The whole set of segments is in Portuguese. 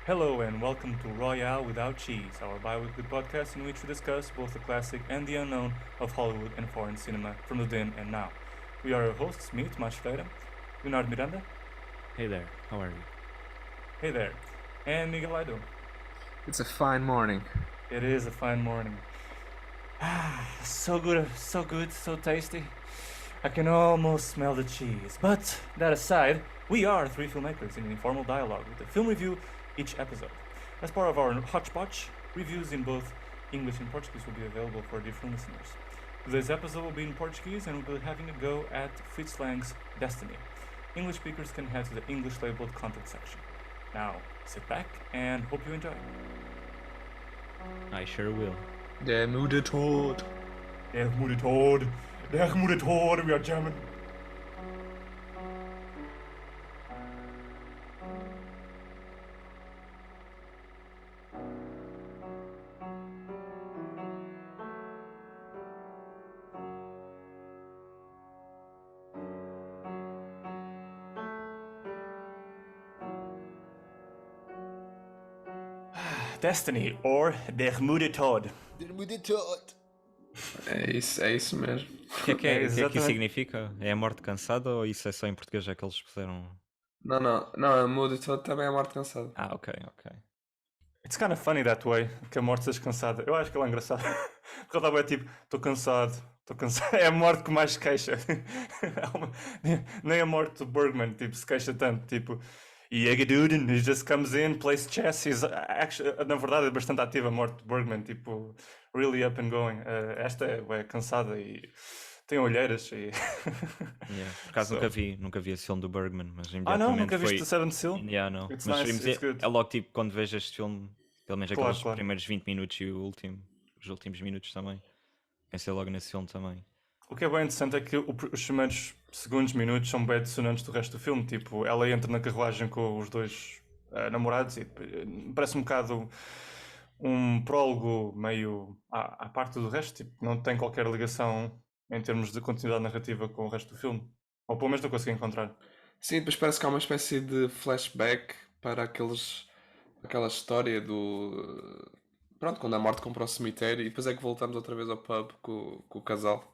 Hello and welcome to Royale Without Cheese, our bi-weekly podcast in which we discuss both the classic and the unknown of Hollywood and foreign cinema from the then and now. We are your hosts, me, Tomás Ferreira, Leonardo Miranda, Hey there, how are you? hey there, and Miguel Aido. It's a fine morning. It is a fine morning. So good, so tasty. I can almost smell the cheese. But that aside, we are three filmmakers in an informal dialogue with a film review each episode. As part of our hodgepodge, reviews in both English and Portuguese will be available for different listeners. Today's episode will be in Portuguese and we'll be having a go at Fritz Lang's Destiny. English speakers can head to the English labeled content section. Now, sit back and hope you enjoy. I sure will. Der müde Tod. Der Gute Tod, der Gute Tod, we are German. Destiny, or Der Gute Tod. Der müde Tod. É isso mesmo. O que é que isso exatamente. significa? É a morte cansada ou isso é só em português é que eles puseram? Não, a müde Tod também é a morte cansada. Ah, ok. It's kind of funny that way, que a morte seja cansada. Eu acho que ele é engraçado. Porque ele estava tipo, estou cansado. É a morte que mais se queixa. Nem a morte do Bergman, tipo, se queixa tanto. Tipo, e Egaduden, he just comes in, plays chess. He's actually, na verdade, é bastante ativa a morte do Bergman, tipo, really up and going. Esta é cansada e tem olheiras. E... Yeah. Por acaso So- nunca vi esse filme do Bergman, mas não, imediatamente nunca foi... viste The Seventh Seal? Yeah, não. It's Mas nice, it's good. é logo tipo quando vejo este filme, pelo menos Claro, aqueles claro. primeiros 20 minutos e os últimos minutos também. Pensei logo nesse filme também. O que é bem interessante é que os primeiros segundos, minutos são bem dissonantes do resto do filme. Tipo, ela entra na carruagem com os dois namorados e parece um bocado um prólogo meio à parte do resto. Tipo, não tem qualquer ligação em termos de continuidade narrativa com o resto do filme. Ou pelo menos não consegui encontrar. Sim, depois parece que há uma espécie de flashback para aquela história do... Pronto, quando a morte compra o cemitério e depois é que voltamos outra vez ao pub com o casal.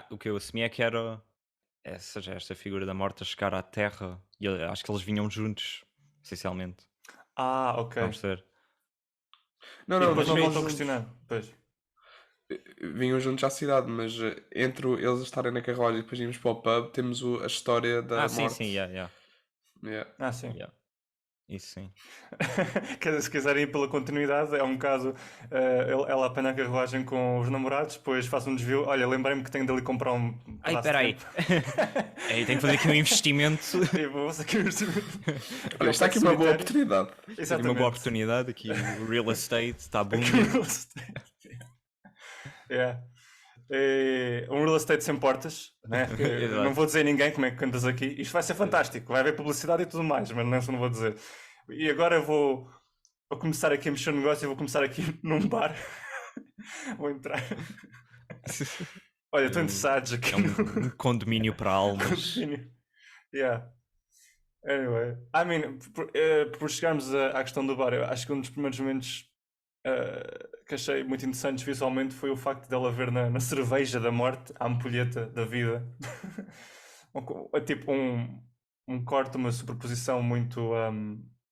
O que eu assumi é que era esta figura da morte a chegar à Terra e eu acho que eles vinham juntos, essencialmente. Ok. Vamos ver. Não, E depois não vinham voltam a juntos- questionar. Pois. Vinham juntos à cidade, mas entre eles estarem na carruagem e depois irmos para o pub, temos a história da Sim, morte. sim, yeah. Sim. Yeah. Isso sim. Quer dizer, se quiserem ir pela continuidade, é um caso. Ela apanha a carruagem com os namorados, depois faz um desvio. Olha, lembrei-me que tenho de ali comprar um. Ai, pedaço de peraí. tempo. Tenho que fazer aqui um investimento. Tipo, vou aqui Olha, está aqui uma boa oportunidade. Tenho uma boa oportunidade aqui. O real estate está bom. Yeah. Um real estate sem portas, né? Exato. Não vou dizer a ninguém como é que cantas aqui. Isto vai ser fantástico, vai haver publicidade e tudo mais, mas não vou dizer. E agora vou começar aqui a mexer no negócio e vou começar aqui num bar. Vou entrar. Olha, estou interessado aqui. É um condomínio para almas. Yeah. Anyway, I mean, por chegarmos à questão do bar, eu acho que um dos primeiros momentos que achei muito interessantes visualmente foi o facto dela ver na cerveja da morte a ampulheta da vida. Tipo um corte, uma superposição muito.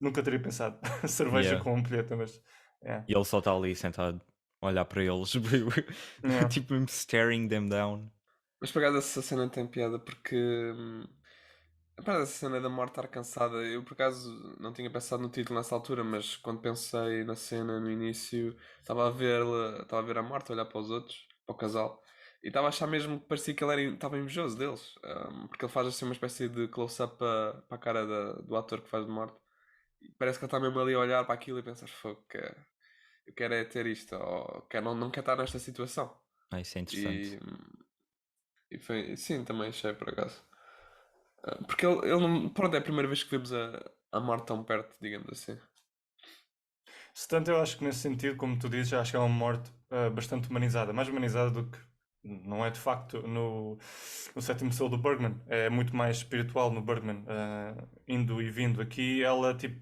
Nunca teria pensado cerveja Yeah. com ampulheta, mas. Yeah. E ele só está ali sentado a olhar para eles. Yeah. Tipo, staring them down. Mas por acaso essa cena tem piada porque essa cena da morte estar cansada, eu por acaso não tinha pensado no título nessa altura, mas quando pensei na cena no início, estava a ver a morte olhar para os outros, para o casal, e estava a achar mesmo que parecia que ele estava invejoso deles, porque ele faz assim uma espécie de close-up para a cara do ator que faz de morte, e parece que ele está mesmo ali a olhar para aquilo e pensar, fogo, eu quero é ter isto, ou não quero estar nesta situação. Isso é interessante. E foi, sim, também achei por acaso. Porque ele não. Pronto, é a primeira vez que vemos a morte tão perto, digamos assim. Portanto, eu acho que nesse sentido, como tu dizes, acho que é uma morte bastante humanizada. Mais humanizada do que não é de facto no sétimo selo do Bergman. É muito mais espiritual no Bergman, indo e vindo. Aqui ela tipo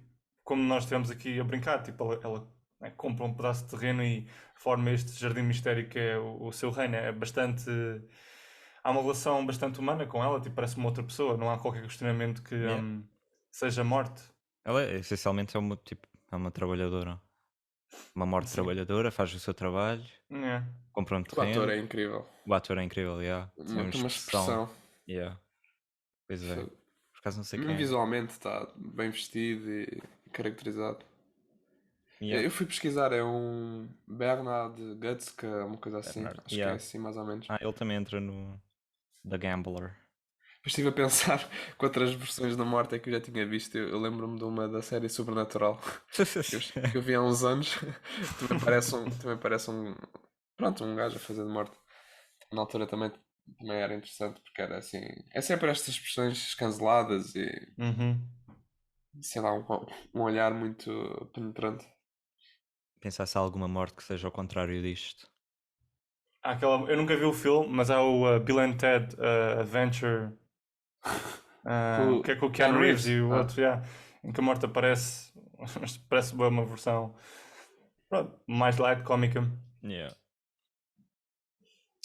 como nós estivemos aqui a brincar, tipo, ela, né, compra um pedaço de terreno e forma este jardim mistério que é o seu reino. É bastante. Há uma relação bastante humana com ela, tipo, parece uma outra pessoa, não há qualquer questionamento que Yeah. seja morte. Ela essencialmente é uma trabalhadora. Uma morte Sim. trabalhadora, faz o seu trabalho, É. compra um O ator terreno. é incrível. O ator é incrível, yeah. Tem uma Tem uma expressão. expressão. Yeah. Pois é. Fogo. Por acaso não sei Mesmo quem é. visualmente está bem vestido e caracterizado. Yeah. Eu fui pesquisar, é um Bernard Gutzka, uma coisa assim. Bernard. Acho que é assim, mais ou menos. Ele também entra no The Gambler. Mas estive a pensar quantas versões da morte é que eu já tinha visto. Eu lembro-me de uma da série Sobrenatural que eu vi há uns anos. Também parece um. Pronto, um gajo a fazer de morte. Na altura também era interessante porque era assim. É sempre estas expressões canceladas e Uhum. sei lá, um olhar muito penetrante. Pensar se há alguma morte que seja ao contrário disto. Há eu nunca vi o filme, mas há o Bill and Ted Adventure, que é com o Keanu Reeves e o outro, yeah, em que a morte aparece, mas parece bem uma versão, pronto, mais light, cómica. Yeah.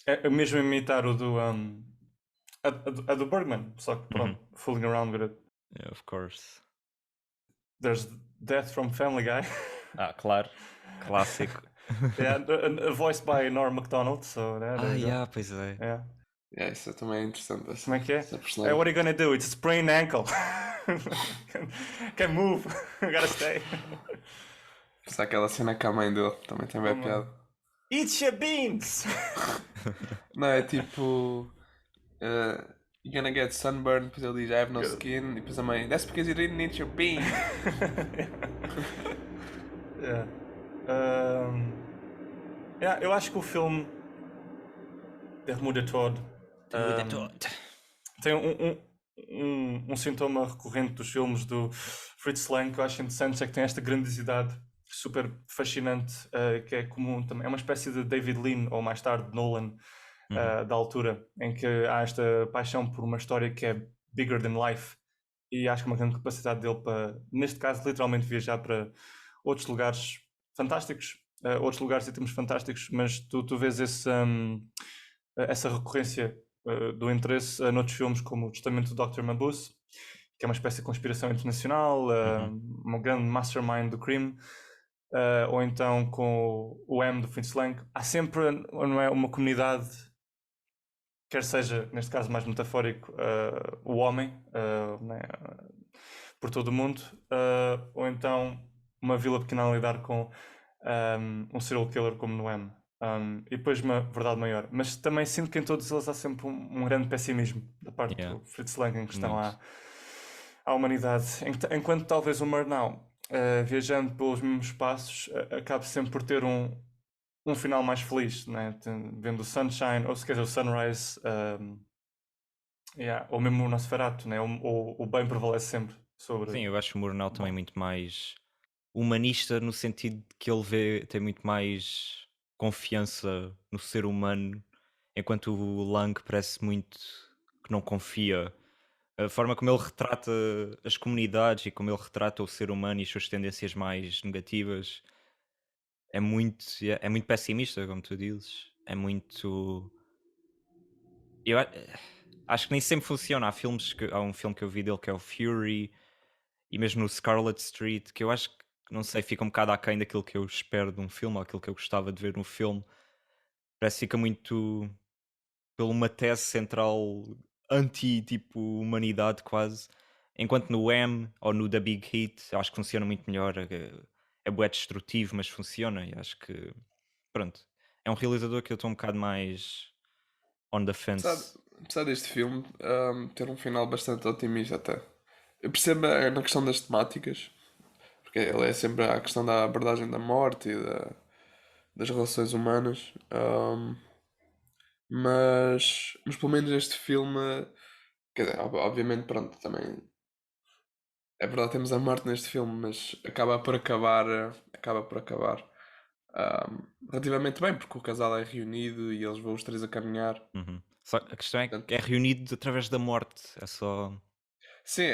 É mesmo imitar o do. A do Bergman, só que pronto, fooling around with it. Yeah, of course. There's Death from Family Guy. Claro. Clássico. Yeah, voiced by Norm Macdonald, so there you go. Yeah, pois é. Yeah. Isso também é interessante. Como é que é? Essa Hey, personagem. what are you gonna do? It's a sprained ankle. Can't move. Gotta stay. Pensar aquela cena com a mãe dele também tem bem piada. Eat your beans! Não, é tipo. You're gonna get sunburned, depois ele diz I have no skin, e depois a mãe, that's because you didn't eat your bean. Yeah. Yeah, eu acho que o filme Der Mude Tod tem um sintoma recorrente dos filmes do Fritz Lang que eu acho interessante, é que tem esta grandiosidade super fascinante, que é comum também. É uma espécie de David Lean, ou mais tarde Nolan, da altura, em que há esta paixão por uma história que é bigger than life, e acho que uma grande capacidade dele para, neste caso, literalmente viajar para outros lugares fantásticos, outros lugares e temas fantásticos, mas tu vês essa recorrência do interesse noutros filmes como o Testamento do Dr. Mabuse, que é uma espécie de conspiração internacional, uma grande mastermind do crime, ou então com o M do Fritz Lang. Há sempre, não é, uma comunidade, quer seja, neste caso mais metafórico, o homem, né, por todo o mundo, ou então uma vila pequena a lidar com um serial killer como no M. E depois uma verdade maior. Mas também sinto que em todos eles há sempre um grande pessimismo da parte do Fritz Lang em questão à humanidade. Enquanto talvez o Murnau, viajando pelos mesmos espaços, acabe sempre por ter um final mais feliz, né? Vendo o Sunshine, ou se quer dizer o Sunrise, ou mesmo o Nosferatu, né? O bem prevalece sempre sobre... Sim, eu acho o Murnau também muito mais humanista, no sentido de que ele tem muito mais confiança no ser humano, enquanto o Lang parece muito que não confia. A forma como ele retrata as comunidades e como ele retrata o ser humano e as suas tendências mais negativas é muito pessimista, como tu dizes. É muito. Eu acho que nem sempre funciona. Há um filme que eu vi dele que é o Fury, e mesmo no Scarlet Street, que eu acho que, não sei, fica um bocado aquém daquilo que eu espero de um filme, ou aquilo que eu gostava de ver no filme. Parece que fica muito por uma tese central anti-tipo humanidade quase. Enquanto no M ou no The Big Hit acho que funciona muito melhor. É bué destrutivo, mas funciona. E acho que, pronto, é um realizador que eu estou um bocado mais on the fence. Apesar deste filme ter um final bastante otimista até. Eu percebo na questão das temáticas, porque ele é sempre a questão da abordagem da morte e das relações humanas. Mas pelo menos este filme, quer dizer, obviamente, pronto, também é verdade, temos a morte neste filme, mas acaba por acabar relativamente bem, porque o casal é reunido e eles vão os três a caminhar. Só a questão é que é reunido através da morte. É só. Sim,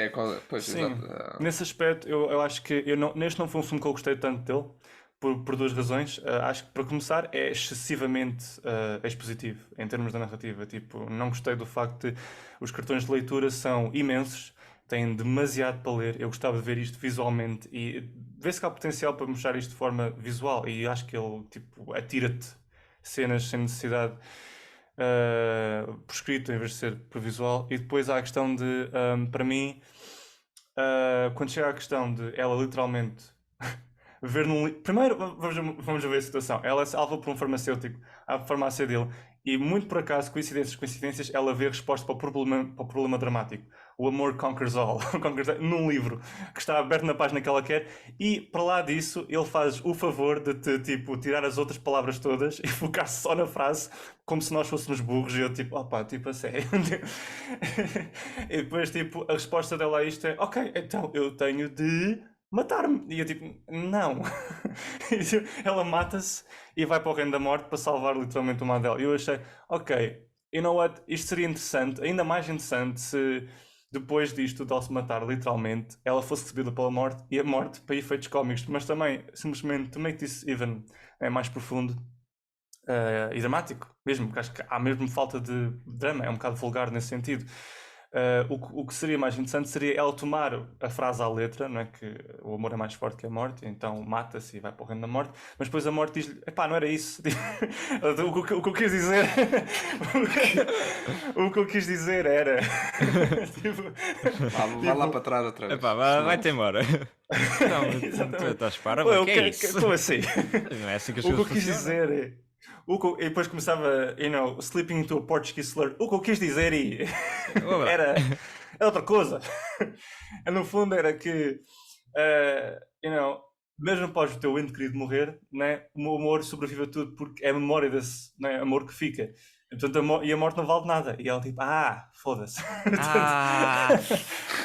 pois, Sim, exato. nesse aspecto eu acho que neste não foi um filme que eu gostei tanto dele, por duas razões. Acho que para começar é excessivamente expositivo em termos da narrativa. Tipo, não gostei do facto de os cartões de leitura são imensos, têm demasiado para ler. Eu gostava de ver isto visualmente e vê-se que há potencial para mostrar isto de forma visual e acho que ele tipo atira-te cenas sem necessidade por escrito em vez de ser por visual. E depois há a questão de, para mim, quando chega à questão de ela literalmente ver num primeiro vamos ver a situação. Ela é salva por um farmacêutico à farmácia dele e muito por acaso, coincidências, ela vê a resposta para o problema dramático. O amor conquers all, num livro que está aberto na página que ela quer, e para lá disso ele faz o favor de te tipo, tirar as outras palavras todas e focar-se só na frase, como se nós fôssemos burros. E eu tipo, opa, tipo a sério. E depois tipo, a resposta dela a isto é: ok, então eu tenho de matar-me. E eu tipo, não. Ela mata-se e vai para o reino da morte para salvar literalmente uma dela. E eu achei, ok, you know what? Isto seria interessante, ainda mais interessante se depois disto de ela se matar literalmente, ela fosse recebida pela morte e a morte para efeitos cómicos, mas também simplesmente to make this even mais profundo e dramático mesmo, porque acho que há mesmo falta de drama, é um bocado vulgar nesse sentido. O que seria mais interessante seria ela tomar a frase à letra, não é? Que o amor é mais forte que a morte, então mata-se e vai para o reino da morte, mas depois a morte diz-lhe: epá, não era isso. O que eu quis dizer. O que eu quis dizer era. Tipo, Vai lá tipo, para trás outra vez. Epá, vai-te embora. Não, tu exatamente. estás para, Ué, o que é isso? como assim? Não é assim que as O que eu coisas quis funcionam. dizer é. E depois começava, slipping into a Portuguese slur. O que eu quis dizer Vou lá. era outra coisa. No fundo era que, mesmo após o teu ente querido morrer, né, o meu amor sobrevive a tudo porque é a memória desse, né, amor que fica. E, portanto, e a morte não vale nada. E ela tipo, foda-se. Portanto, Ah,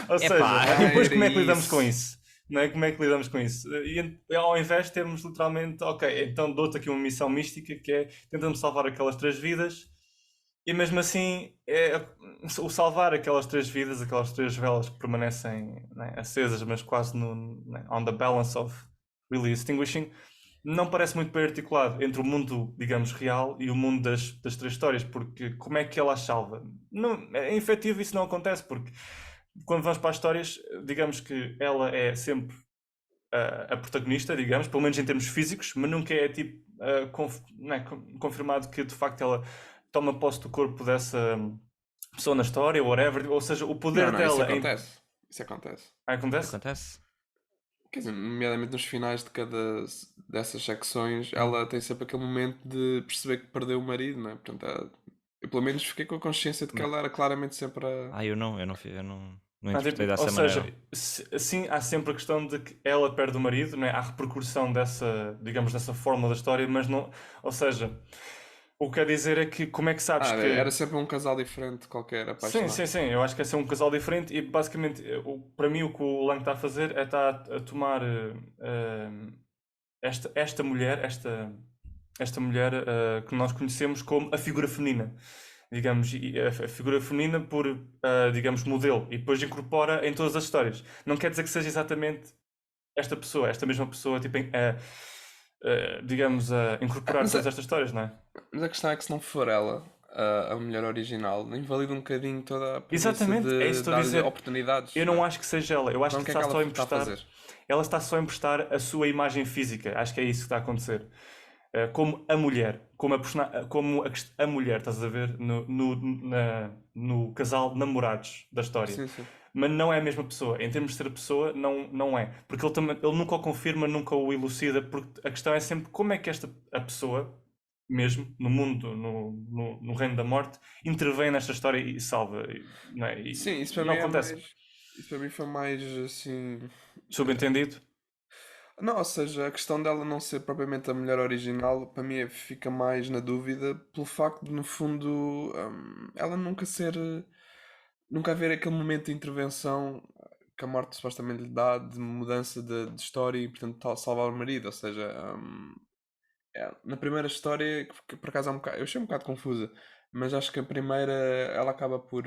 ou seja, epá. né, e depois Era como é que lidamos com isso. isso? Não é? Como é que lidamos com isso? E ao invés de termos literalmente, ok, então dou-te aqui uma missão mística que é tentando salvar aquelas 3 vidas, e mesmo assim, o salvar aquelas 3 vidas, aquelas 3 velas que permanecem, né, acesas, mas quase né, on the balance of really extinguishing, não parece muito bem articulado entre o mundo, digamos, real e o mundo das 3 histórias, porque como é que ela as salva? Não, em efetivo isso não acontece, porque quando vamos para as histórias, digamos que ela é sempre a protagonista, digamos, pelo menos em termos físicos, mas nunca é tipo não é, confirmado que de facto ela toma posse do corpo dessa pessoa na história, ou whatever, ou seja, o Não, poder não, isso dela em. acontece. Isso acontece. Acontece? Acontece. Quer dizer, nomeadamente nos finais de cada dessas secções, Hum. ela tem sempre aquele momento de perceber que perdeu o marido, não é? Portanto, eu pelo menos fiquei com a consciência de que Não. ela era claramente sempre a. Eu não interpretei Tipo, ou dessa seja, maneira. sim, há sempre a questão de que ela perde o marido, né? Há repercussão dessa, digamos, dessa fórmula da história, mas não. Ou seja, o que quer dizer é que como é que sabes Era que. sempre um casal diferente, qualquer, Sim, apaixonado. sim, sim. Eu acho que é ser um casal diferente e basicamente, para mim, o que o Lang está a fazer é estar a tomar esta mulher, esta mulher que nós conhecemos como a figura feminina, digamos, e a figura feminina por, digamos, modelo, e depois incorpora em todas as histórias. Não quer dizer que seja exatamente esta pessoa, esta mesma pessoa, tipo, digamos, a Ah, incorporar todas estas histórias, não é? mas a questão é que se não for ela a mulher original, invalida um bocadinho toda a premissa Exatamente, é isso de que estou a dar-lhe dizer. oportunidades, Eu não não é? acho que seja ela, eu acho Então o que que é que está ela só a está a emprestar. fazer? Ela está só a emprestar a sua imagem física. Acho que é isso que está a acontecer. Como a mulher, como a mulher, estás a ver, no casal de namorados da história. Sim, sim. Mas não é a mesma pessoa. Em termos de ser a pessoa, não é. Porque ele nunca o confirma, nunca o elucida, porque a questão é sempre como é que a pessoa, mesmo no mundo, no reino da morte, intervém nesta história e salva. Não é? Sim, E isso para não mim é acontece. mais. Isso para mim foi mais assim. Subentendido? Não, ou seja, a questão dela não ser propriamente a mulher original, para mim fica mais na dúvida pelo facto de, no fundo, ela nunca ser. Nunca haver aquele momento de intervenção que a morte supostamente lhe dá de mudança de história e, portanto, salvar o marido. Ou seja, na primeira história, que por acaso é um bocado, eu achei um bocado confusa, mas acho que a primeira ela acaba por.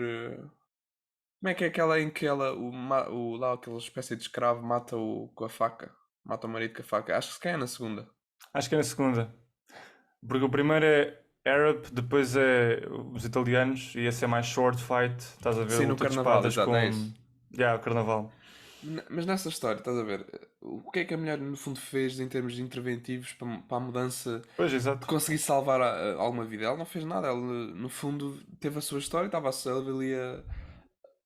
Como é que é aquela em que lá aquela espécie de escravo mata-o com a faca? Mata o marido com a faca. Acho que se calhar é na segunda. Acho que é na segunda. Porque o primeiro é Arab, depois é os italianos, e esse é mais sword fight, estás a ver? Sim, no Luta de carnaval, espadas exato, é com. isso. Yeah, o carnaval. Mas nessa história, estás a ver? O que é que a mulher no fundo fez em termos de interventivos para a mudança Pois, de exato. conseguir salvar alguma vida? Ela não fez nada, ela no fundo teve a sua história, estava ali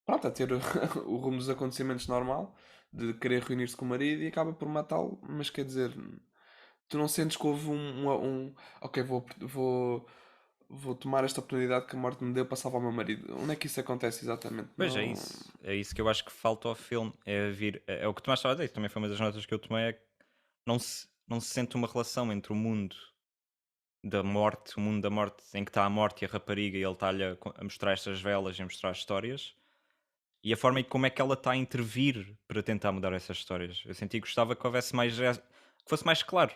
pronto, a ter o rumo dos acontecimentos normal, de querer reunir-se com o marido e acaba por matá-lo, mas quer dizer, tu não sentes que houve ok, vou tomar esta oportunidade que a morte me deu para salvar o meu marido. Onde é que isso acontece exatamente? Pois Não. é isso que eu acho que falta ao filme, é o que tu mais estava a dizer, também foi uma das notas que eu tomei, é que não se sente uma relação entre o mundo da morte, o mundo da morte em que está a morte e a rapariga e ele está-lhe a mostrar estas velas e a mostrar histórias, e a forma e como é que ela está a intervir para tentar mudar essas histórias. Eu senti que gostava que houvesse que fosse mais claro.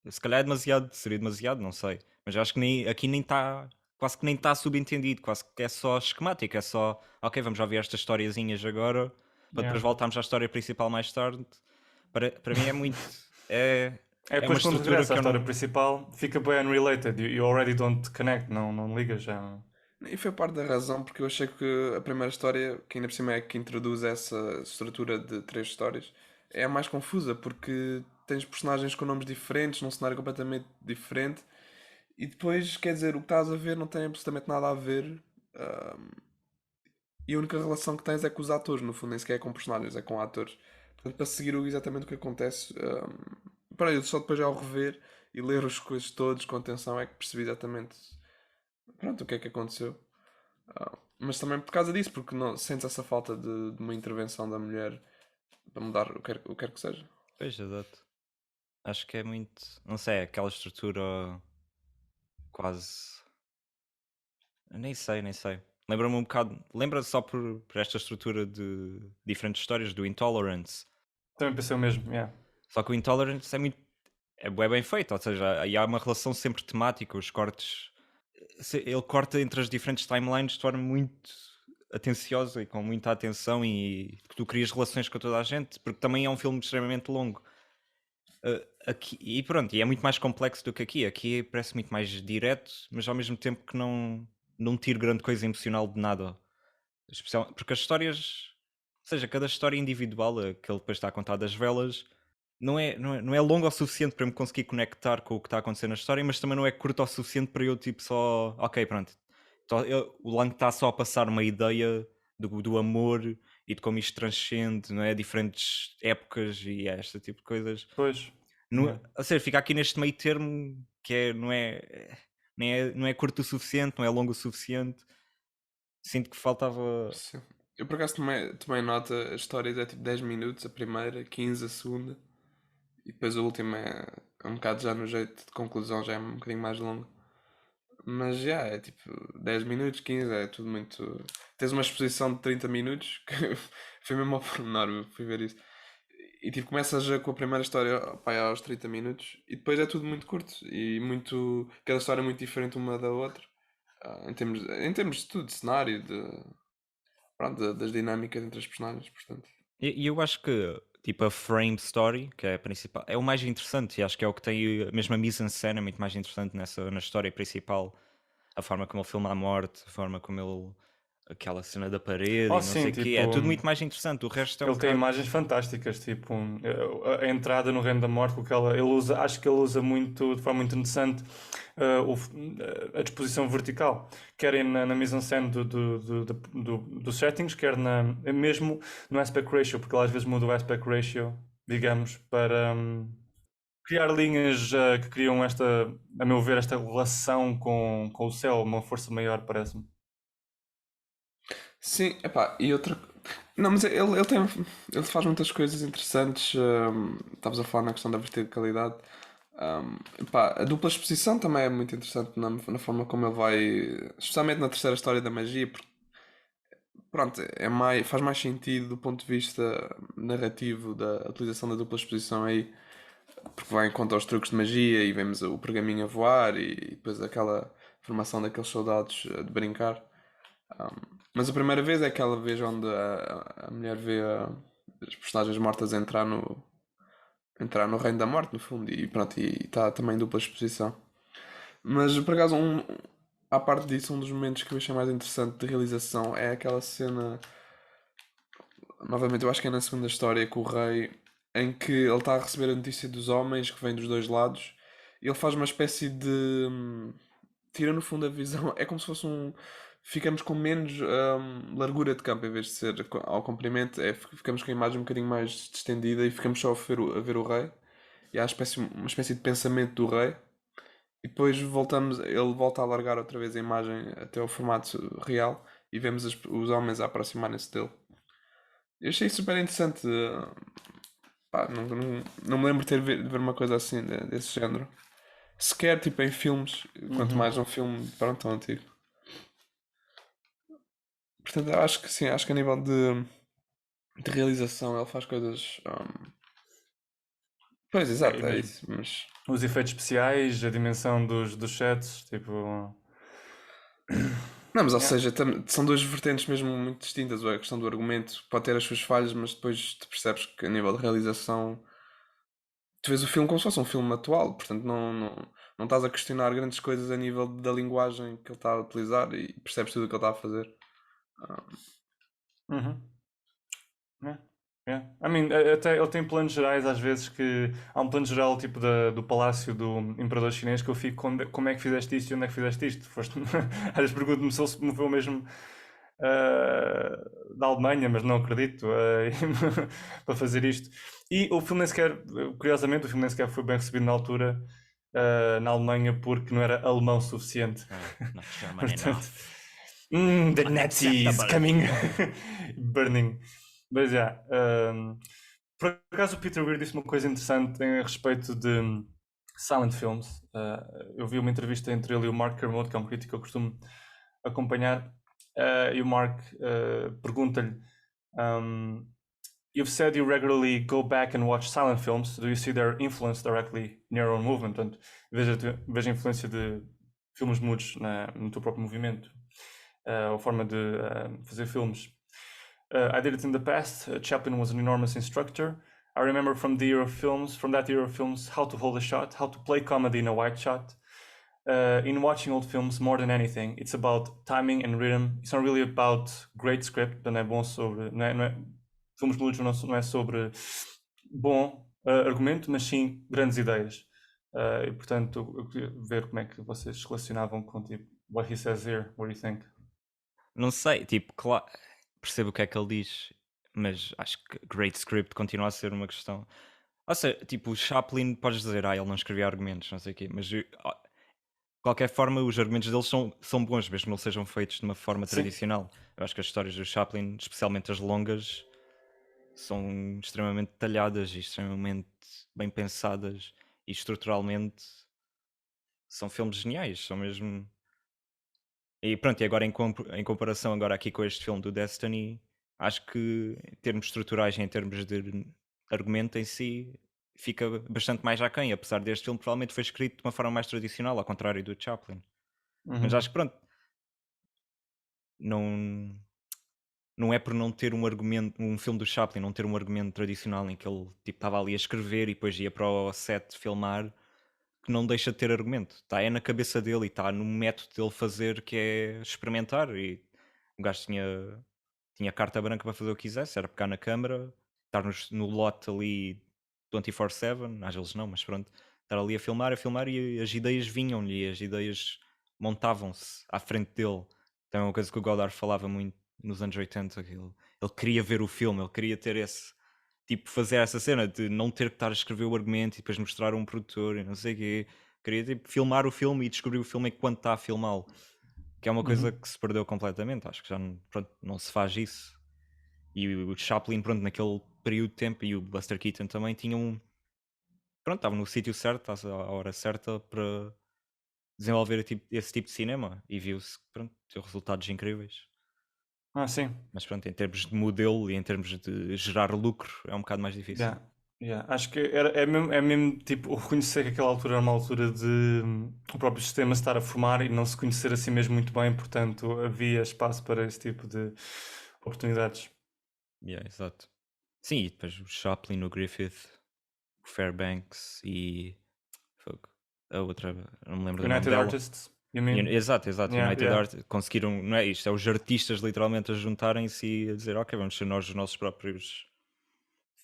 Se calhar é demasiado, seria demasiado, não sei. Mas eu acho que aqui nem está, quase que nem está subentendido, quase que é só esquemático, é só, ok, vamos ouvir estas historiazinhas agora, para Yeah. depois voltarmos à história principal mais tarde. Para mim é muito, é, É é uma depois quando estrutura regressa à que eu história não... principal, fica bem unrelated. You already don't connect, não ligas já. E foi parte da razão porque eu achei que a primeira história, que ainda por cima é que introduz essa estrutura de três histórias, é a mais confusa porque tens personagens com nomes diferentes, num cenário completamente diferente, e depois, quer dizer, o que estás a ver não tem absolutamente nada a ver. ahm, e a única relação que tens é com os atores, no fundo, nem sequer é com personagens, é com atores. Portanto, para seguir exatamente o que acontece, para eu só depois ao rever e ler as coisas todas com atenção é que percebi exatamente, pronto, o que é que aconteceu. Mas também por causa disso, porque não sentes essa falta de uma intervenção da mulher para mudar o que quer que seja. Pois, exato. Acho que é muito, não sei, aquela estrutura quase, nem sei, nem sei. Lembra-me um bocado, lembra só por esta estrutura de diferentes histórias do Intolerance. Também pensei o mesmo, yeah. Só que o Intolerance é muito. É bué bem feito, ou seja, aí há uma relação sempre temática, os cortes. Ele corta entre as diferentes timelines de forma muito atenciosa e com muita atenção e que tu crias relações com toda a gente, porque também é um filme extremamente longo. Aqui, e pronto, e é muito mais complexo do que aqui. Aqui parece muito mais direto, mas ao mesmo tempo que não tira grande coisa emocional de nada. Porque as histórias, ou seja, cada história individual, que ele depois está a contar das velas, não é longa o suficiente para me conseguir conectar com o que está a acontecer na história, mas também não é curta o suficiente para eu tipo só, ok, pronto. Então, o Lang está só a passar uma ideia do amor e de como isto transcende, não é? Diferentes épocas e esta tipo de coisas. Pois. Não, Yeah. ou seja, fica aqui neste meio termo que não é curto o suficiente, não é longo o suficiente. Sinto que faltava. Sim. Eu por acaso tomei nota, as histórias é tipo 10 minutos, a primeira, 15 a segunda, e depois a última é um bocado já no jeito de conclusão, já é um bocadinho mais longo. Mas já, é tipo 10 minutos, 15, é tudo muito. Tens uma exposição de 30 minutos, que foi mesmo ao pormenor, eu fui ver isso. E tipo, começas já com a primeira história pá, aos 30 minutos e depois é tudo muito curto e muito. Cada história é muito diferente uma da outra. Em termos de tudo, de cenário, pronto, das dinâmicas entre as personagens, portanto. E eu acho que, tipo, a frame story, que é a principal, é o mais interessante. E acho que é o que tem a mesma mise-en-scène, é muito mais interessante na história principal. A forma como ele filma a morte, a forma como ele. Aquela cena da parede Oh, e não sim, sei o quê. tipo. É tudo muito mais interessante. O resto é um Ele tem bocado. imagens fantásticas, tipo, a entrada no Reino da Morte, com aquela, ele usa, acho que ele usa muito, de forma muito interessante, a disposição vertical, quer na mise-en-scène dos settings, quer mesmo no aspect ratio, porque ele às vezes muda o aspect ratio, digamos, para criar linhas que criam a meu ver, esta relação com o céu, uma força maior, parece-me. Sim, epá, e outra. Não, mas ele faz muitas coisas interessantes. Estavas a falar na questão da verticalidade. Epá, a dupla exposição também é muito interessante na forma como ele vai, especialmente na terceira história da magia, porque pronto, faz mais sentido do ponto de vista narrativo da utilização da dupla exposição aí, porque vai em conta aos truques de magia e vemos o pergaminho a voar e depois aquela formação daqueles soldados de brincar. Mas a primeira vez é aquela vez onde a mulher vê as personagens mortas entrar no reino da morte, no fundo, e pronto, e está também em dupla exposição. Mas por acaso, à parte disso, um dos momentos que eu achei mais interessante de realização é aquela cena, novamente, eu acho que é na segunda história com o rei, em que ele está a receber a notícia dos homens que vêm dos dois lados, e ele faz uma espécie de. Tira no fundo a visão, é como se fosse um. Ficamos com menos largura de campo em vez de ser ao comprimento, ficamos com a imagem um bocadinho mais distendida e ficamos só a ver o rei. E há uma espécie de pensamento do rei. E depois ele volta a alargar outra vez a imagem até o formato real e vemos os homens a aproximarem-se dele. Eu achei super interessante. Pá, não me lembro de ver uma coisa assim, desse género. Sequer tipo em filmes, quanto Uhum. mais um filme pronto, tão antigo. Portanto, eu acho que sim, acho que a nível de realização ele faz coisas. Pois, É, e exato, é mesmo isso. Mas os efeitos especiais, a dimensão dos sets, tipo. não, mas ou Yeah. seja, são duas vertentes mesmo muito distintas. A questão do argumento pode ter as suas falhas, mas depois tu percebes que a nível de realização tu vês o filme como se fosse um filme atual, portanto não estás a questionar grandes coisas a nível da linguagem que ele está a utilizar e percebes tudo o que ele está a fazer. Ah, Uhum. Yeah. Yeah. I mean, até ele tem planos gerais às vezes que há um plano geral tipo do palácio do imperador chinês que eu fico como é que fizeste isto e onde é que fizeste isto? Foste... Às vezes pergunto-me se ele se moveu mesmo ah, da Alemanha, mas não acredito para fazer isto. E o filme nem sequer, curiosamente, o filme nem sequer foi bem recebido na altura na Alemanha porque não era alemão suficiente. Not German Portanto, enough. the Nazis Unacceptable. coming, burning. Mas já, por acaso o Peter Weir disse uma coisa interessante a respeito de silent films. Eu vi uma entrevista entre ele e o Mark Kermode, que é um crítico que eu costumo acompanhar, e o Mark pergunta-lhe: um, You've said you regularly go back and watch silent films. Do you see their influence directly in your own movement? Portanto, veja a influência de filmes mudos no teu próprio movimento, ou forma de fazer filmes. I did it in the past. Chaplin was an enormous instructor. I remember from that era of films, how to hold a shot, how to play comedy in a wide shot. In watching old films, more than anything, it's about timing and rhythm. It's not really about great script, não é bom sobre. Filmes mudos não é sobre bom argumento, mas sim grandes ideias. E portanto, eu queria ver como é que vocês se relacionavam com tipo, what he says here, what do you think? Não sei, tipo, claro, percebo o que é que ele diz, mas acho que great script continua a ser uma questão. Ou seja, tipo, o Chaplin, podes dizer, ele não escrevia argumentos, não sei o quê, mas de qualquer forma, os argumentos deles são bons, mesmo que não sejam feitos de uma forma Sim. tradicional. Eu acho que as histórias do Chaplin, especialmente as longas, são extremamente detalhadas e extremamente bem pensadas e estruturalmente são filmes geniais, são mesmo. E pronto, e agora em comparação agora aqui com este filme do Destiny, acho que em termos estruturais e em termos de argumento em si, fica bastante mais aquém, apesar deste filme provavelmente foi escrito de uma forma mais tradicional, ao contrário do Chaplin. Mas Uhum. acho que pronto, não, não é por não ter um argumento, um filme do Chaplin, não ter um argumento tradicional em que ele tipo estava ali a escrever e depois ia para o set filmar, que não deixa de ter argumento. Está é na cabeça dele e está no método dele fazer, que é experimentar. E o gajo tinha carta branca para fazer o que quisesse, era pegar na câmara, estar no lote ali 24/7, às vezes não, mas pronto, estar ali a filmar e as ideias vinham-lhe, e as ideias montavam-se à frente dele. Então é uma coisa que o Godard falava muito nos anos 80, que ele queria ver o filme, ele queria ter esse tipo, fazer essa cena de não ter que estar a escrever o argumento e depois mostrar a um produtor e não sei o quê. Queria tipo, filmar o filme e descobrir o filme enquanto está a filmá-lo, que é uma coisa Uhum. que se perdeu completamente. Acho que já não, pronto, não se faz isso. E o Chaplin, pronto, naquele período de tempo, e o Buster Keaton também tinham. Pronto, estavam no sítio certo, à hora certa para desenvolver esse tipo de cinema e viu-se que pronto, deu resultados incríveis. Sim. Mas pronto, em termos de modelo e em termos de gerar lucro, é um bocado mais difícil. Yeah. Yeah, acho que é mesmo tipo reconhecer que aquela altura era uma altura de o próprio sistema se estar a formar e não se conhecer assim mesmo muito bem, portanto havia espaço para esse tipo de oportunidades. Yeah, exato. Sim, e depois o Chaplin, o Griffith, o Fairbanks e fuck, a outra, não me lembro do nome United dela. Artists, you mean? Exato, exato. Yeah, United yeah. Art conseguiram, não é isto, é os artistas literalmente a juntarem-se e a dizer, ok, vamos ser nós os nossos próprios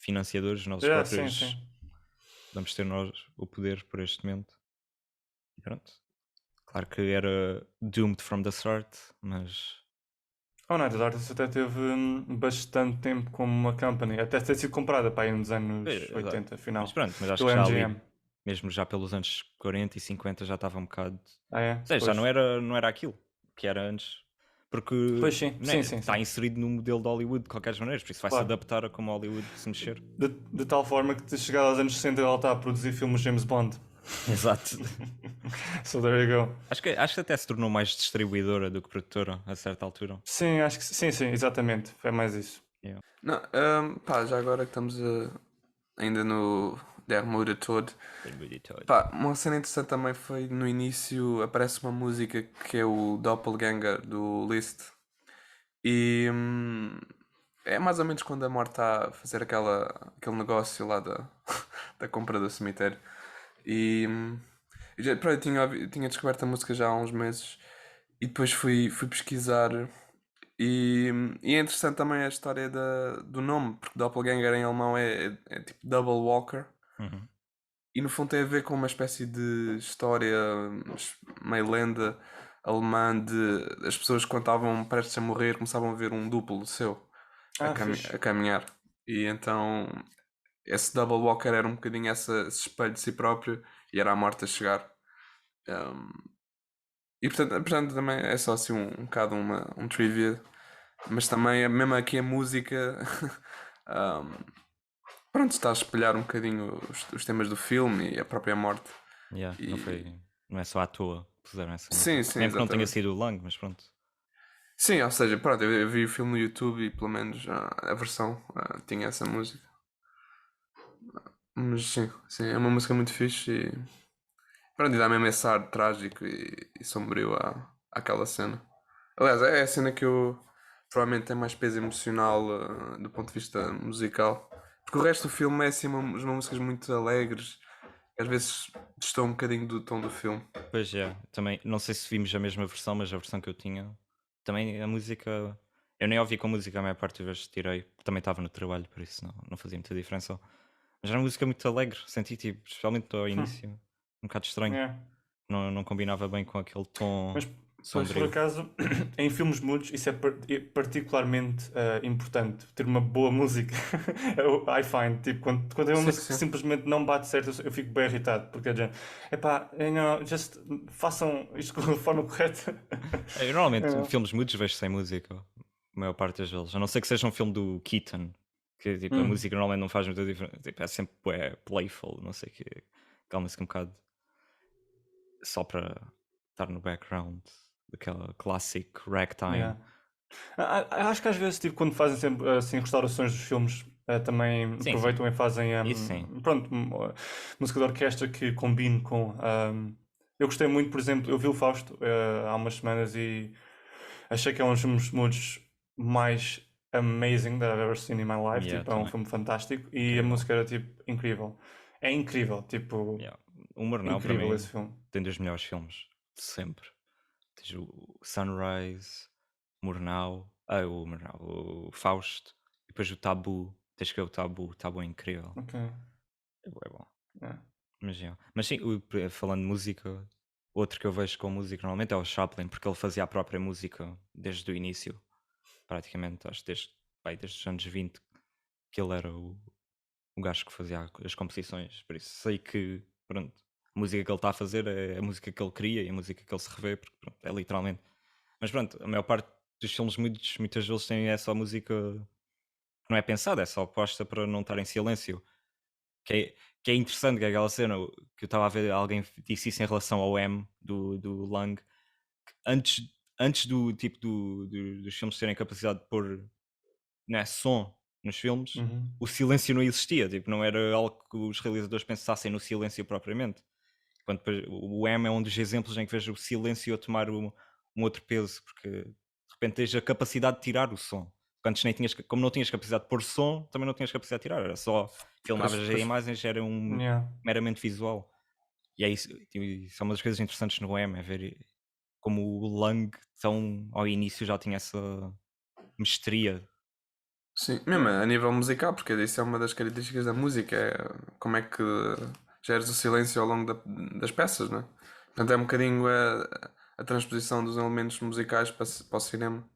financiadores, os nossos Yeah, sim, sim. próprios, vamos ter nós o poder por este momento. E pronto. Claro que era doomed from the start, mas A United Artists até teve bastante tempo como uma company, até ter sido comprada para aí nos anos exato. 80, Mas final, pronto, mas acho que pela já MGM. ali, mesmo já pelos anos 40 e 50 já estava um bocado. Ah, é? Ou seja, já Pois. não era aquilo que era antes. Porque Pois sim, sim, né, sim, está sim. inserido no modelo de Hollywood de qualquer maneira, por isso vai-se Claro. adaptar a como Hollywood se mexer. De tal forma que chegado aos anos 60 ela está a produzir filmes de James Bond. Exato. So there you go. Acho que até se tornou mais distribuidora do que produtora a certa altura. Sim, acho que sim, sim, exatamente. É mais isso. Yeah. Não, pá, já agora que estamos ainda no Der Muda todo. Pá, uma cena interessante também foi no início aparece uma música que é o Doppelganger do Liszt. E é mais ou menos quando a morte está a fazer aquele negócio lá da compra do cemitério. E pronto, eu tinha descoberto a música já há uns meses e depois fui pesquisar. E é interessante também a história do nome, porque Doppelganger em alemão é tipo Double Walker. Uhum. E no fundo tem a ver com uma espécie de história, meio lenda alemã de as pessoas quando estavam prestes a morrer começavam a ver um duplo seu Ah, fixe. a caminhar. E então esse Double Walker era um bocadinho esse espelho de si próprio e era a morte a chegar. Um, e portanto também é só assim um bocado um trivia, mas também mesmo aqui a música um, pronto, está a espelhar um bocadinho os temas do filme e a própria morte. Yeah, E não é só à toa que puseram essa sim, música. sim, Mesmo que não tenha exatamente. sido o Lang, mas pronto. Sim, ou seja, pronto, eu vi o filme no YouTube e pelo menos a versão tinha essa música. Mas sim, sim, é uma música muito fixe e pronto, e dá mesmo esse ar trágico e sombrio àquela cena. Aliás, é a cena que eu provavelmente tem mais peso emocional do ponto de vista musical. Porque o resto do filme é assim umas músicas muito alegres, que às vezes distam um bocadinho do tom do filme. Pois é, também não sei se vimos a mesma versão, mas a versão que eu tinha, também a música. Eu nem ouvi com música a maior parte das vezes tirei, porque também estava no trabalho, por isso não fazia muita diferença. Mas era uma música muito alegre, senti tipo, especialmente ao início, um bocado estranho. Yeah. Não combinava bem com aquele tom Mas, pois, por sombrio. acaso, em filmes mudos, isso é particularmente importante. Ter uma boa música. I find, tipo, quando é uma Sim, música que sim. simplesmente não bate certo, eu fico bem irritado. Porque é de epá, just façam isto da forma correta. Eu normalmente, É. filmes mudos vejo sem música, a maior parte das vezes. A não ser que seja um filme do Keaton, que tipo, a Hum, música normalmente não faz muita diferença. Tipo, é sempre playful, não sei o que. Aquela música um bocado só para estar no background, daquela classic ragtime. yeah. Acho que às vezes, tipo, quando fazem sempre assim restaurações dos filmes, também Sim, sim. aproveitam e fazem Isso sim. pronto, música de orquestra que combine com. Eu gostei muito, por exemplo, eu vi o Fausto há umas semanas e achei que é um dos filmes mudos mais amazing that I've ever seen in my life. Yeah, Tipo, é um também. filme fantástico e a Incrível. música era tipo incrível. É incrível, tipo, Yeah. O Murnau para incrível esse mim filme. tem dos melhores filmes de sempre. Tens o Sunrise, o Murnau, o Fausto, e depois o Tabu. Tens que ver o Tabu é incrível. Ok. É bué bom. Yeah. Mas, yeah. Mas sim, falando de música, outro que eu vejo com música normalmente é o Chaplin, porque ele fazia a própria música desde o início, praticamente, acho que desde os anos 20, que ele era o gajo que fazia as composições. Por isso sei que, pronto, a música que ele está a fazer é a música que ele cria e a música que ele se revê, porque pronto, é literalmente. Mas pronto, a maior parte dos filmes, muitas vezes têm essa música que não é pensada, é só posta para não estar em silêncio. Que é, que é interessante, que é aquela cena que eu estava a ver, alguém disse isso em relação ao M do Lang, que antes do tipo dos filmes terem capacidade de pôr, né, som nos filmes, Uhum. o silêncio não existia, tipo, não era algo que os realizadores pensassem no silêncio propriamente. Quando depois, o M é um dos exemplos em que vejo o silêncio a tomar um outro peso, porque de repente tens a capacidade de tirar o som. Antes nem tinhas, como não tinhas capacidade de pôr som, também não tinhas capacidade de tirar, era só Pois, filmavas as pois. imagens, era Yeah. meramente visual. E é isso, isso é uma das coisas interessantes no M, é ver como o Lang tão ao início já tinha essa mestria. Sim, mesmo a nível musical, porque isso é uma das características da música, é como é que geres o silêncio ao longo das peças, né? Portanto, é um bocadinho a transposição dos elementos musicais para o cinema,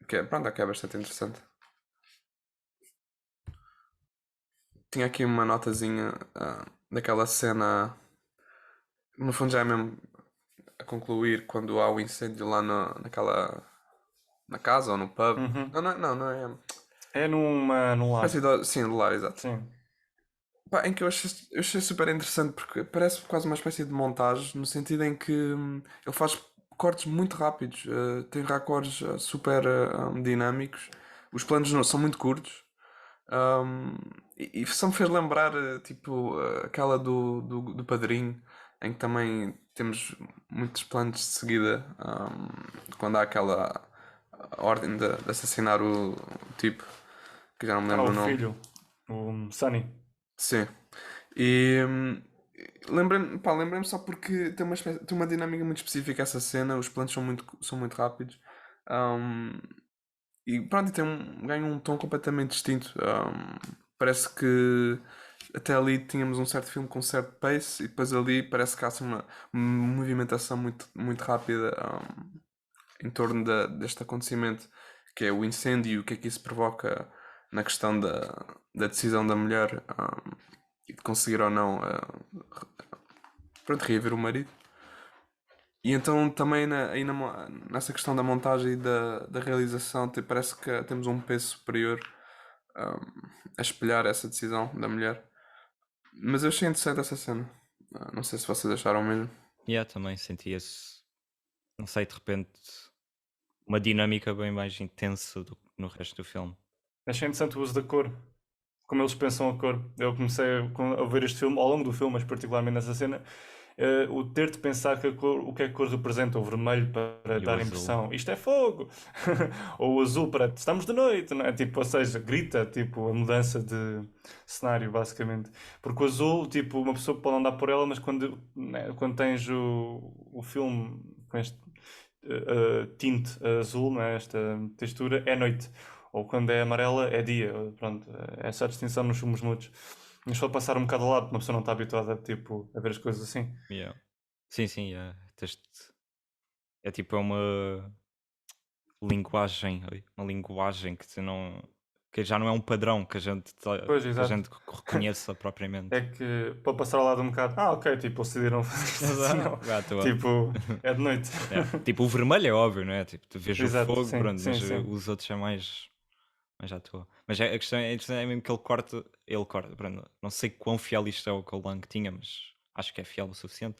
que é, pronto, é que é bastante interessante. Tinha aqui uma notazinha daquela cena, no fundo já é mesmo a concluir quando há o incêndio lá na casa ou no pub. Uhum. Não é. É num lar. Espécie sim, do lar, exato. Sim. Pá, em que eu achei super interessante porque parece quase uma espécie de montagem, no sentido em que ele faz cortes muito rápidos, tem recordes super dinâmicos, os planos são muito curtos, um, e só me fez lembrar tipo aquela do Padrinho, em que também temos muitos planos de seguida, quando há aquela ordem de assassinar o tipo, que já não me lembro O o nome. filho. O Sunny. Sim. E lembrei-me só porque tem uma dinâmica muito específica essa cena, os planos são muito rápidos. Ahm, e pronto, ganha um tom completamente distinto. Parece que até ali tínhamos um certo filme com um certo pace e depois ali parece que há assim, uma movimentação muito, muito rápida em torno deste acontecimento, que é o incêndio e o que é que isso provoca na questão da decisão da mulher, e de conseguir ou não pronto, reaver o marido. E então também nessa questão da montagem e da realização parece que temos um peso superior a espelhar essa decisão da mulher. Mas eu achei interessante essa cena. Não sei se vocês acharam o mesmo. Também sentia-se, não sei, de repente, uma dinâmica bem mais intensa do que no resto do filme. Achei interessante o uso da cor. Como eles pensam a cor. Eu comecei a ver este filme, ao longo do filme, mas particularmente nessa cena, o ter de pensar que o que é que a cor representa, o vermelho para E o dar a azul. impressão, isto é fogo, ou o azul para estamos de noite, não é? Tipo, ou seja, grita tipo, a mudança de cenário, basicamente. Porque o azul, tipo, uma pessoa pode andar por ela, mas quando tens o filme com este tinte azul, né? Esta textura, é noite. Ou quando é amarela, é dia. Pronto, é essa a distinção nos filmes mudos. Mas pode passar um bocado ao lado, porque uma pessoa não está habituada tipo, a ver as coisas assim. Yeah. Sim, é tipo, é uma linguagem que já não é um padrão que a gente, Pois, que a exato. gente reconheça propriamente. É que pode passar ao lado um bocado. Ok, tipo, eles decidiram fazer isto assim, não. Gato, Tipo, é de noite. Tipo, o vermelho é óbvio, não é? Tipo, tu vês o Exato, fogo, sim, pronto, sim, mas sim. os outros é mais à toa. Mas a questão é interessante, é mesmo que ele corta, pronto, não sei quão fiel isto é o que o Lang tinha, mas acho que é fiel o suficiente.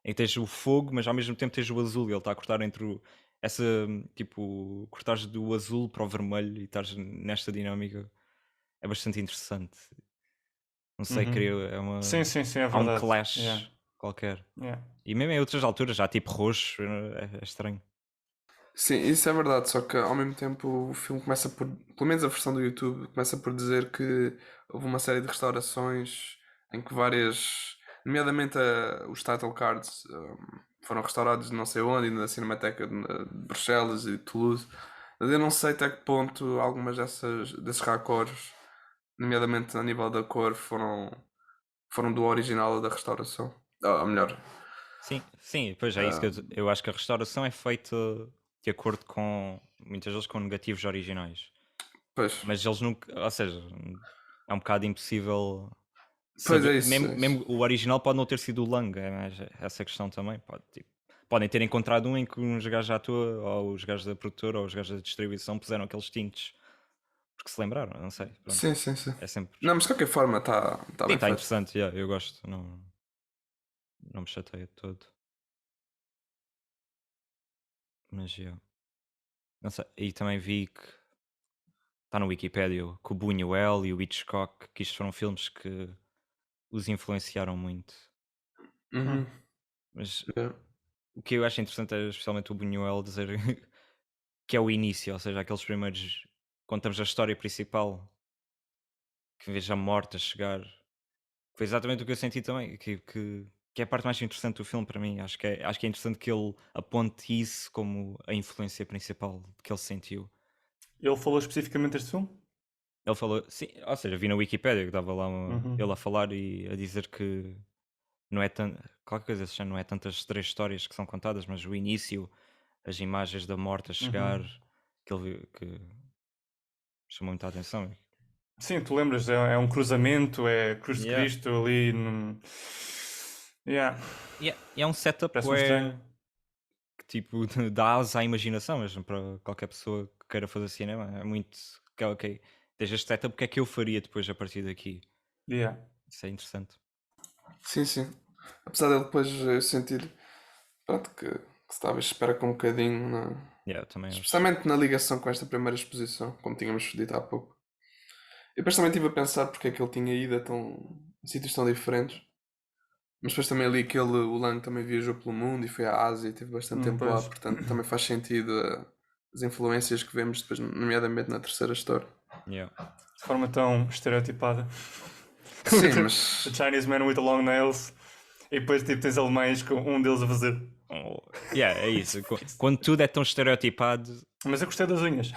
Em que tens o fogo, mas ao mesmo tempo tens o azul, e ele está a cortar essa, tipo, cortares do azul para o vermelho e estás nesta dinâmica, é bastante interessante. Não sei, Uhum. Sim, sim, sim, é há um verdade. Yeah, clash qualquer. yeah. E mesmo em outras alturas, já tipo roxo, é estranho. Sim, isso é verdade, só que ao mesmo tempo o filme começa pelo menos a versão do YouTube, começa por dizer que houve uma série de restaurações em que várias, nomeadamente os title cards, foram restaurados de não sei onde, na Cinemateca de Bruxelas e de Toulouse. Mas eu não sei até que ponto algumas desses raccords, nomeadamente a nível da cor, foram do original ou da restauração. Ou melhor, Sim, sim, pois é isso que ah, eu acho que a restauração é feita de acordo com, muitas vezes, com negativos originais. pois, Mas eles nunca, ou seja, é um bocado impossível pois saber, é isso. mesmo, É isso. mesmo o original pode não ter sido o Lang, é mais essa questão também, tipo, podem ter encontrado um em que uns gajos à toa, ou os gajos da produtora, ou os gajos da distribuição puseram aqueles tintes, porque se lembraram, não sei, pronto, Sim, sim, sim. é sempre... Não, mas de qualquer forma está Sim, bem está feito. interessante, eu gosto, não me chateia de todo, mas, não sei, e também vi que está no Wikipedia, que o Buñuel e o Hitchcock, que isto foram filmes que os influenciaram muito. Uhum. Mas Yeah. o que eu acho interessante é especialmente o Buñuel dizer que é o início, ou seja, aqueles primeiros. Contamos a história principal, que veja a morte a chegar. Foi exatamente o que eu senti também, que é a parte mais interessante do filme para mim. Acho que é interessante que ele aponte isso como a influência principal que ele sentiu. Ele falou especificamente deste filme? Ele falou, sim, ou seja, vi na Wikipédia que estava lá Uhum. ele a falar e a dizer que não é tanto, qualquer coisa se chama, não é tantas três histórias que são contadas, mas o início, as imagens da morte a chegar, que ele viu, que chamou muita atenção. Sim, tu lembras, é um cruzamento, é Cruz de Yeah. Cristo ali. Yeah, E é um setup parece-me estranho. que tipo dá asa à imaginação mesmo para qualquer pessoa que queira fazer cinema. É muito. Ok, desde este setup, o que é que eu faria depois a partir daqui? Yeah. Isso é interessante. Sim, sim. Apesar dele depois eu sentir, pronto, que talvez espera com um bocadinho, Yeah, também acho. especialmente na ligação com esta primeira exposição, como tínhamos dito há pouco. Eu depois também estive a pensar porque é que ele tinha ido a sítios tão diferentes. Mas depois também li que o Lang também viajou pelo mundo e foi à Ásia e teve bastante tempo lá, Pois. portanto também faz sentido as influências que vemos depois, nomeadamente na terceira história. Yeah. De forma tão estereotipada. Sim, mas The Chinese man with the long nails. E depois tipo, tens alemães com um deles a fazer. Yeah, é isso. Quando tudo é tão estereotipado. Mas eu gostei das unhas.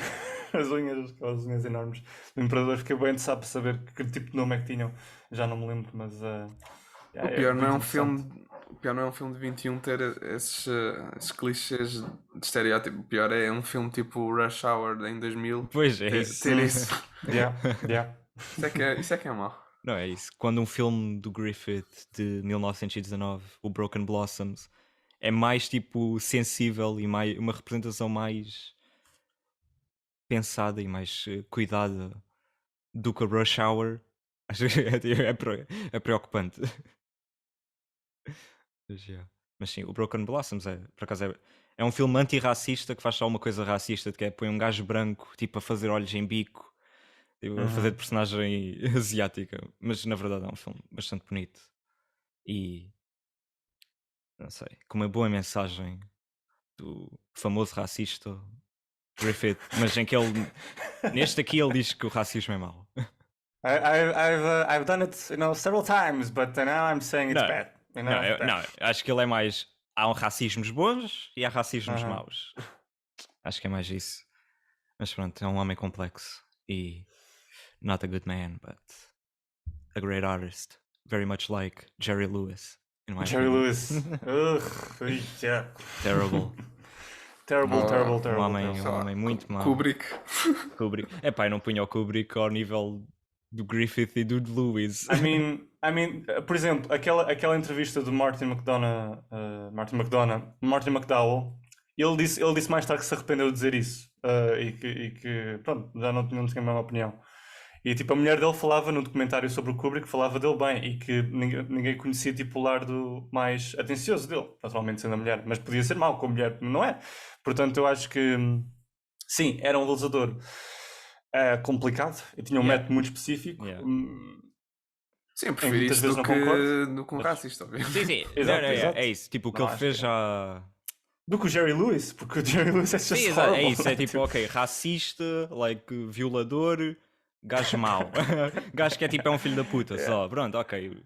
As unhas, aquelas unhas enormes do Imperador. Fiquei bem interessado para saber que tipo de nome é que tinham. Já não me lembro, mas. o pior não é um muito filme. interessante. O pior não é um filme de 21 ter esses clichês de estereótipo. O pior é um filme tipo Rush Hour em 2000 Pois é isso. ter isso. Yeah, yeah. Isso é que é mau. Não é isso. Quando um filme do Griffith de 1919, o Broken Blossoms, é mais tipo sensível e mais, uma representação mais pensada e mais cuidada do que o Rush Hour, acho que é preocupante. Mas sim, o Broken Blossoms por acaso é um filme antirracista que faz só uma coisa racista, que é põe um gajo branco tipo a fazer olhos em bico, tipo, a fazer de personagem asiática, mas na verdade é um filme bastante bonito e não sei, com uma boa mensagem do famoso racista Griffith, mas em que ele neste aqui ele diz que o racismo é mau. I've done it, several times, but now I'm saying it's Não, bad. Não, acho que ele é mais. Há racismos bons e há racismos Aham. maus. Acho que é mais isso. Mas pronto, é um homem complexo e not a good man, but a great artist. Very much like Jerry Lewis. In my Jerry opinion. Lewis. Ugh, yeah. Terrible. Terrible, terrible, Um terrible. homem, terrible. um homem muito mau. Kubrick. Kubrick. Epá, eu não punho o Kubrick ao nível do Griffith e do Lewis. I mean, por exemplo, aquela entrevista do Martin McDowell, ele disse mais tarde que se arrependeu de dizer isso e que pronto, já não tinha a mesma opinião. E tipo, a mulher dele falava no documentário sobre o Kubrick, falava dele bem e que ninguém conhecia tipo, o lado mais atencioso dele, naturalmente sendo a mulher, mas podia ser mau com a mulher, não é? Portanto, eu acho que sim, era um realizador complicado e tinha um Yeah. método muito específico. Yeah. Sim, eu prefiro muitas isso vezes do não que, concordo, do que um mas- racista, obviamente. Sim. Exato, Não, exato. é isso. Tipo, o que Não ele acho fez que- já. Do que o Jerry Lewis, porque o Jerry Lewis é Sim, just exato, é horrible. isso. É tipo, ok, racista, like, violador, gajo mau. Gajo que é tipo, é um filho da puta, só. Pronto, ok.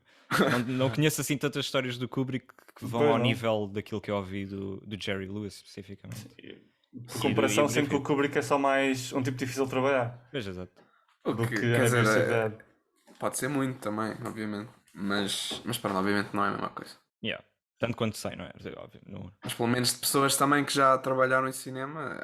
Não conheço assim tantas histórias do Kubrick que vão Pois ao não. nível daquilo que eu ouvi do Jerry Lewis, especificamente. Por comparação, E o sendo que o Griffith. Kubrick é só mais um tipo difícil de trabalhar Veja, exato. O do que, que quer a dizer, Abusive Dad. pode ser muito também, obviamente. Mas pronto, obviamente não é a mesma coisa. Yeah. Tanto quanto sei, não é? Óbvio, não... Mas pelo menos de pessoas também que já trabalharam em cinema,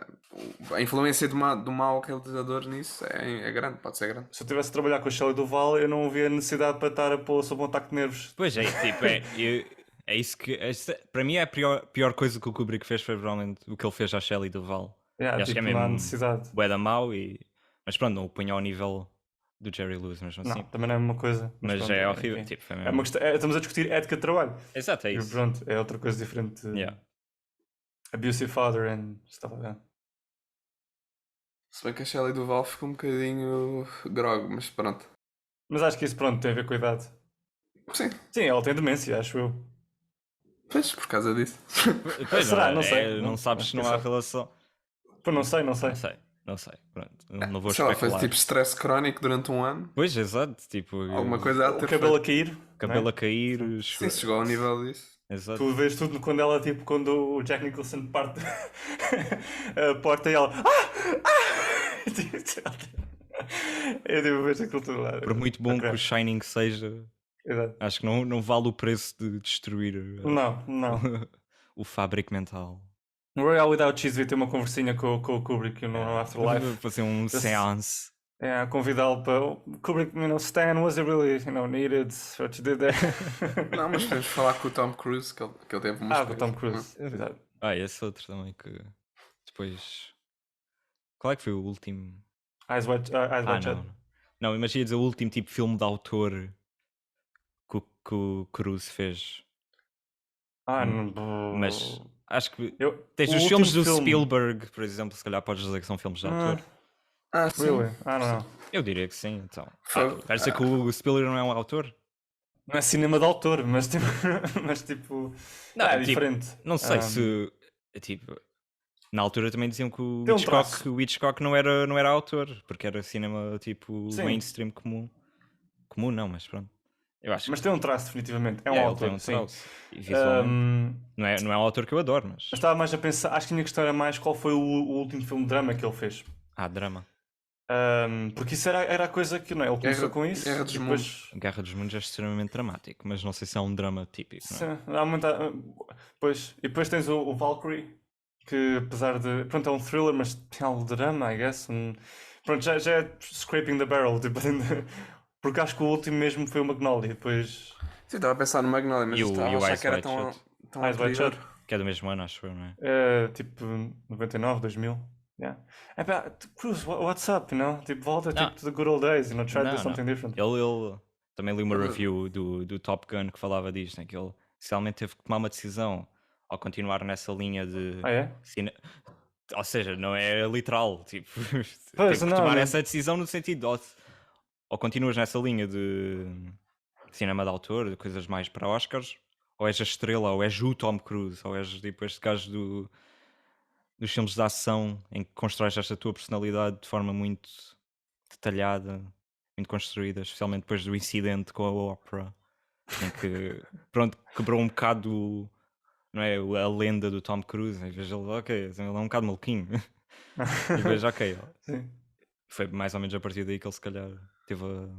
a influência do mau realizador nisso é grande, pode ser grande. Se eu tivesse a trabalhar com a Shelley Duval, eu não havia necessidade para estar a pôr sob um ataque de nervos. Pois é, tipo, é isso que. Para mim, é a pior coisa que o Kubrick fez foi provavelmente o que ele fez à Shelley Duvall. Yeah, E acho que é tipo, não há mesmo necessidade. bué da mau, mas pronto, não o punha ao nível do Jerry Lewis mesmo assim. Não, também não é a mesma coisa. Mas pronto, é horrível. enfim. Tipo, foi É mesmo... uma questão, estamos a discutir ética de trabalho. Exato, é E isso. pronto, é outra coisa diferente. Yeah. Abusive father and stuff like that. Se bem que a Shelley Duvall ficou um bocadinho grog, mas pronto. Mas acho que isso, pronto, tem a ver com a idade. Sim, Sim, ela tem demência, acho eu. pois, por causa disso. Pois, Será? Não sei. não sabes se não há relação. Pô, não sei, não sei. Não sei. Pronto, não vou Sei lá, foi especular. tipo stress crónico durante um ano. Pois, exato. Tipo, Alguma coisa há de O ter cabelo a feito. cair. cabelo não é? a cair. Sim, chegou ao nível disso. Exato. Tu vês tudo quando ela, tipo, quando o Jack Nicholson parte a porta e ela. Eu devo ver aquilo tudo lá. Por muito bom que o Shining seja, Exato. acho que não vale o preço de destruir Não. o fábrico mental. No Royal Without Cheese devia ter uma conversinha com o Kubrick no Afterlife. Fazer um seance. É, convidá-lo para. Kubrick, Stan, was it really, needed what you did there? Não, mas podemos falar com o Tom Cruise, que ele teve umas Com o Tom coisas. Cruise. Exato. Esse outro também que depois. Qual é que foi o último? Eyes Wide Shut. Não. Não, imagina dizer o último tipo de filme de autor que o Cruise fez. Não. Mas acho que tens o os último filmes do filme- Spielberg, por exemplo, se calhar podes dizer que são filmes de autor. Sim. Really? I don't know. Eu diria que sim, então. Foi- Quer dizer que o Spielberg não é um autor? Não é cinema de autor, mas tipo. mas tipo. Não, é tipo, diferente. Não sei se. Tipo. Na altura também diziam que o Tem um Hitchcock, traço. o Hitchcock não era autor, porque era cinema tipo Sim. mainstream comum. Comum não, mas pronto. Eu acho Mas que tem um traço, definitivamente. É um ele autor. tem um sim. traço. E visualmente. Ahm, Não é um autor que eu adoro, mas. mas estava mais a pensar. Acho que a minha questão era mais qual foi o último filme de drama que ele fez. Drama. Porque isso era a coisa que, não é? Ele começou com isso. Guerra dos e depois. Guerra dos Mundos é extremamente dramático, mas não sei se é um drama típico. Não é? Sim, há muita. Pois. E depois tens o Valkyrie, que apesar de. Pronto, é um thriller, mas tem algo de drama, I guess. Pronto, já é scraping the barrel. Tipo, porque acho que o último mesmo foi o Magnolia. Depois. Sim, estava a pensar no Magnolia, mas E o estava a achar Eyes que era Wide tão Shut. Eyes Wide anterior. Shut. Que é do mesmo ano, acho eu, não é? Tipo 99, 2000. Yeah. Cruz, what's up, Tipo, volta Não. tipo to the good old days, try to do Não. something different. Ele também li uma review do Top Gun que falava disto, né? Que ele realmente teve que tomar uma decisão ao continuar nessa linha de É? ou seja, não é literal, tipo, Pois, teve que não, tomar não. essa decisão no sentido ou continuas nessa linha de cinema de autor, de coisas mais para Oscars, ou és a estrela, ou és o Tom Cruise, ou és tipo este gajo dos filmes de ação em que constróis esta tua personalidade de forma muito detalhada, muito construída, especialmente depois do incidente com a ópera, em que, pronto, quebrou um bocado, não é, a lenda do Tom Cruise. Em vez de ele, ok, ele é um bocado maluquinho. E depois, ok, Sim. foi mais ou menos a partir daí que ele se calhar teve a...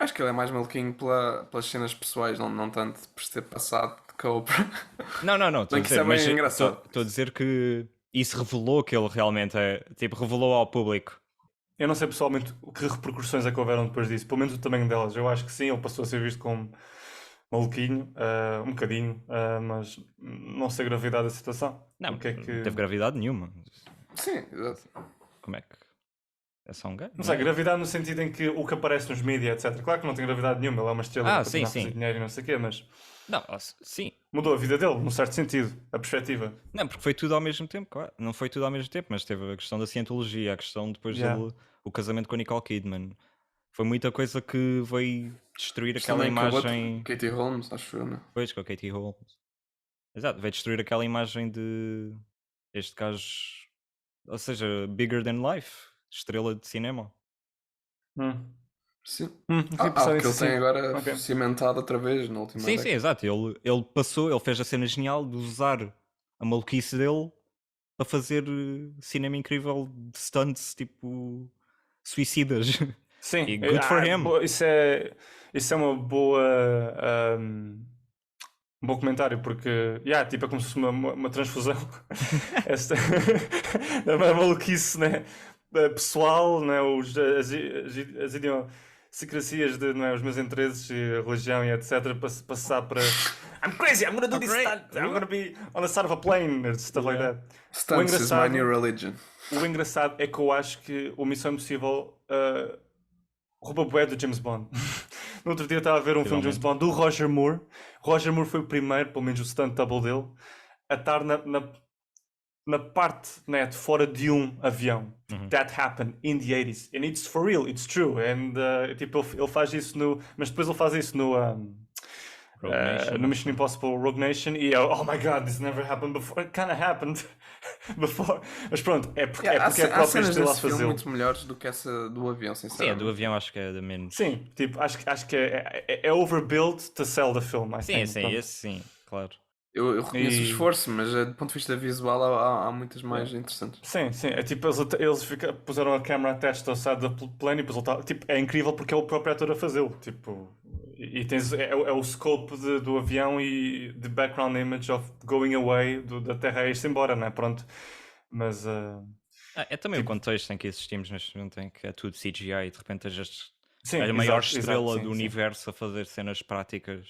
Acho que ele é mais maluquinho pelas cenas pessoais, não tanto por ter passado com a Oprah. Não, estou a Bem que isso dizer, é bem engraçado. estou a dizer que isso revelou que ele realmente é, tipo, revelou ao público. Eu não sei pessoalmente que repercussões é que houveram depois disso, pelo menos o tamanho delas. Eu acho que sim, ele passou a ser visto como maluquinho, um bocadinho, mas não sei a gravidade da situação. Não, O que é que... não teve gravidade nenhuma. Sim, exato. Como é que... É só um gajo? Não sei, gravidade no sentido em que o que aparece nos mídias, etc. Claro que não tem gravidade nenhuma, ele é uma estrela que sim, continua a fazer sim. dinheiro e não sei o quê, mas Não, sim. mudou a vida dele, num certo sentido, a perspectiva. Não, porque foi tudo ao mesmo tempo, claro. Não foi tudo ao mesmo tempo, mas teve a questão da cientologia, a questão depois Yeah. dele, o casamento com a Nicole Kidman. Foi muita coisa que veio destruir aquela Também acabou imagem. de- Katie Holmes, acho eu, não? Depois com a Katie Holmes. Exato, veio destruir aquela imagem de este gajo, ou seja, bigger than life, estrela de cinema. Sim. Não tinha pensado Que ele nisso tem assim. agora Ok. cimentado outra vez na última Sim, década. exato. Ele fez a cena genial de usar a maluquice dele para fazer cinema incrível de stunts tipo suicidas. Sim, E good for him. Isso é uma boa. Um bom comentário, porque tipo, é como se fosse uma transfusão. Esta é uma maluquice, né? Pessoal, né? As idiosincrasias de os meus interesses e a religião e etc. Passar para I'm crazy, I'm gonna do this stunt, I'm gonna be on the side of a plane, and stuff like that. Stunts is my engraçado- new religion. O engraçado é que eu acho que o Missão Impossível rouba bué do James Bond. No outro dia estava a ver um filme de James Bond do Roger Moore. Roger Moore foi o primeiro, pelo menos o stunt double dele, a estar na parte, né, de fora de um avião. Uhum. That happened in the 80s. And it's for real, it's true. And tipo, ele faz isso no. Mas depois ele faz isso no. Rogue Nation, No acho Mission eu. Impossible Rogue Nation e eu, oh my god, this never happened before. It kind of happened before. Mas pronto, é porque é a Há própria cenas estrela a desse filme fazê-lo. muito melhores do que essa do avião, Sim, a sinceramente. do avião acho que é da menos. Sim, tipo, acho que é overbuilt to sell the film, I Sim, think. sim, Pronto. esse sim, claro. Eu reconheço o E- esforço, mas do ponto de vista visual há muitas mais interessantes. Sim, sim, é tipo, eles puseram a câmera attached ao side da plane e depois ele tá, tipo, é incrível porque é o próprio ator a fazê-lo, tipo, e tens, é o scope do avião e the background image of going away da Terra a ir-se embora, né, pronto, mas, É também Tipo- o contexto em que existimos neste momento, em que é tudo CGI e de repente sim, a maior exato, estrela sim, do sim. universo a fazer cenas práticas,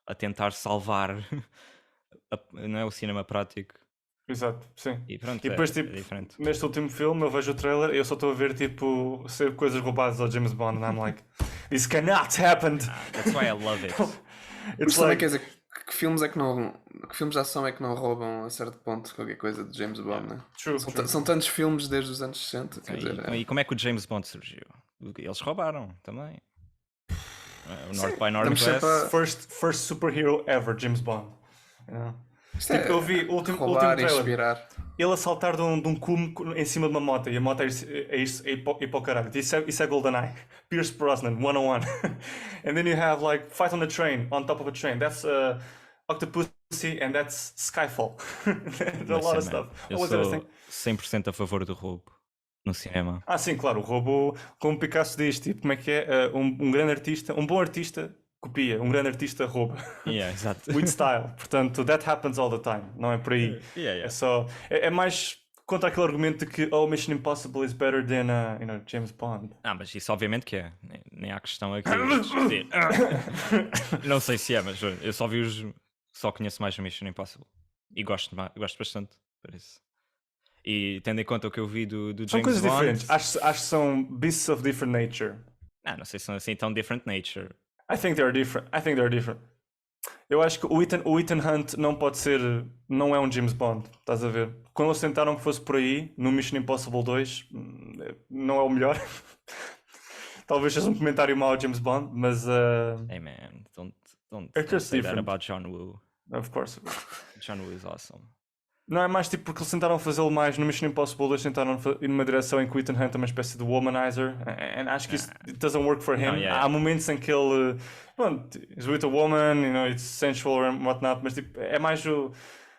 a tentar salvar, não é o cinema prático. Exato, sim. E pronto, E depois, é tipo, diferente. neste último filme eu vejo o trailer e eu só estou a ver, tipo, ser coisas roubadas ao James Bond and I'm like, this cannot happen! That's why I love it. Mas It's também like, quer dizer que filmes é que não. Que filmes de ação é que não roubam a certo ponto qualquer coisa de James Bond, né? true, São, true. são tantos filmes desde os anos 60, quer dizer. E como é que o James Bond surgiu? Eles roubaram também. O North by Estamos Northwest. sempre a- First superhero ever, James Bond. Yeah. Isto Tipo, é eu vi o último roubar, trailer. inspirar. Ele a saltar de um cume em cima de uma moto e a moto ir para o caralho. Isso é GoldenEye. Pierce Brosnan, 101. And then you have like Fight on the Train, on top of a train. That's Octopussy and that's Skyfall. There's a lot of stuff. Eu What was sou everything? 100% a favor do roubo no cinema. Ah, sim, claro. O roubo, como Picasso diz, tipo, como é que é? Um grande artista, um bom artista copia, um grande artista rouba. Yeah, exato. With style. Portanto, that happens all the time. Não é por aí. Yeah. É só. É mais contra aquele argumento de que oh, Mission Impossible is better than James Bond. Mas isso obviamente que é. Nem há questão aqui de discutir. Não sei se é, mas eu só vi os. Só conheço mais o Mission Impossible. E gosto bastante. Por isso. E tendo em conta o que eu vi do São James coisas Bond. diferentes. Acho que são beasts of different nature. Não sei se são assim tão different nature. I think they're different. Eu acho que o Ethan Hunt não pode ser. Não é um James Bond, estás a ver? Quando eles tentaram que fosse por aí, no Mission Impossible 2, não é o melhor. Talvez seja um comentário mau ao James Bond, mas. Hey man, don't It's just say that different. about John Woo. Of course. John Woo is awesome. Não, é mais tipo porque eles tentaram fazê-lo mais no Mission Impossible 2, tentaram ir numa direção em que o Ethan Hunt é uma espécie de womanizer. And acho que isso it doesn't work for him. Não, yeah. Há momentos em que ele. Pronto, is with a woman, it's sensual and whatnot, mas tipo, é mais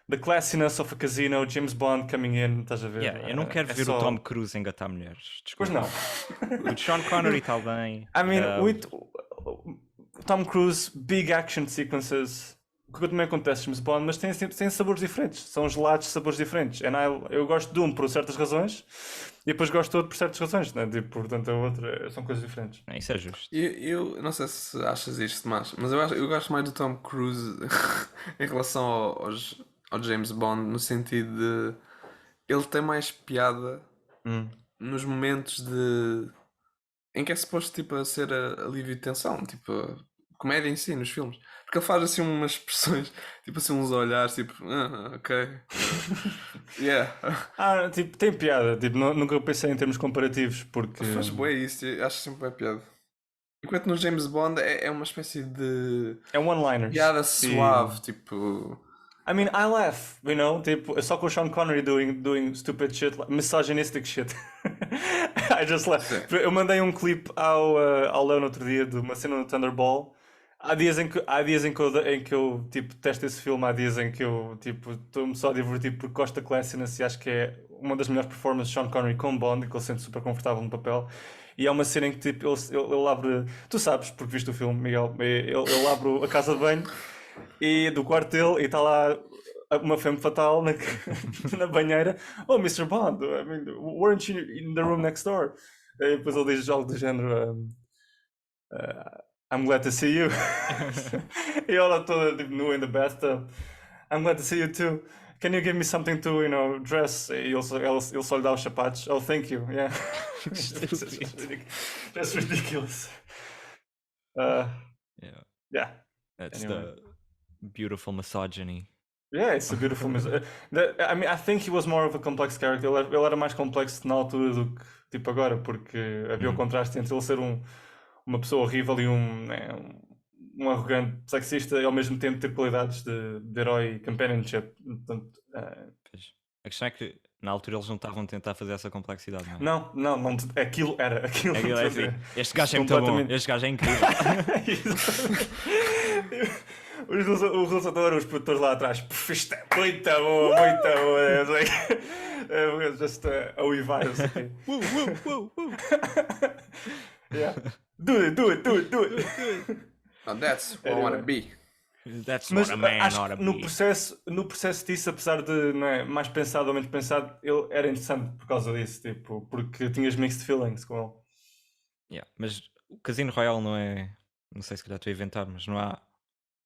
the classiness of a casino, James Bond coming in, estás a ver? Yeah, eu não quero ver só... o Tom Cruise engatar mulheres. Pois Desculpa. não. O Sean Connery está bem. I mean, Tom Cruise, big action sequences. O que também acontece James Bond, mas tem sabores diferentes. São gelados de sabores diferentes. Eu gosto de um por certas razões e depois gosto de outro por certas razões. Né? Tipo, portanto, a outra são coisas diferentes. Isso é justo. Eu não sei se achas isto demais, mas eu gosto mais do Tom Cruise em relação ao James Bond, no sentido de ele tem mais piada nos momentos em que é suposto tipo, a ser alívio de tensão, tipo a comédia em si, nos filmes. Porque ele faz assim umas expressões, tipo assim uns olhares, tipo, ok. Yeah. Tipo, tem piada. Tipo, nunca pensei em termos comparativos, porque... Faz bué isso, eu acho sempre bem piada. Enquanto no James Bond é uma espécie de É one-liners. piada suave, tipo... I mean, I laugh, tipo, só com o Sean Connery doing stupid shit, misogynistic shit. I just laugh. Sim. Eu mandei um clipe ao Léo no outro dia de uma cena no Thunderball. Há dias em que eu tipo, testo esse filme, há dias em que eu tipo, estou-me só a divertir porque gosto da classiness e acho que é uma das melhores performances de Sean Connery com Bond e que ele se sente super confortável no papel. E é uma cena em que tipo, ele abre. Tu sabes, porque viste o filme, Miguel, ele abre a casa de banho e do quarto dele e está lá uma femme fatal na banheira. Oh, Mr. Bond, I mean, weren't you in the room next door? E depois ele diz algo do género. I'm glad to see you. E ela toda tipo, nua in the bathtub. I'm glad to see you too. Can you give me something to, dress? E ele só lhe dá os sapatos. Oh, thank you. Yeah. That's ridiculous. Yeah. Yeah. That's Anyway. the beautiful misogyny Yeah, it's a beautiful music. I mean, I think he was more of a complex character. Ele era mais complexo na altura do que tipo agora, porque havia o contraste entre ele ser uma pessoa horrível e um arrogante sexista e ao mesmo tempo ter qualidades de herói e companionship. Portanto, Pois. A questão é que na altura eles não estavam a tentar fazer essa complexidade, não é? não, aquilo era aquilo. Aquilo é assim, este gajo é muito bom, Completamente. este gajo é incrível. Os realizadores, os produtores lá atrás, "Puf, isto é muito bom, muito bom." Just a uivar, não sei o quê. Yeah. Do it. Now that's what I wanna be. That's Mas what a man acho ought to que be. no processo disso, apesar de não é, mais pensado ou menos pensado, ele era interessante por causa disso, tipo, porque tinhas mixed feelings com ele. Yeah, mas o Casino Royale não é. Não sei se calhar estou a inventar, mas não há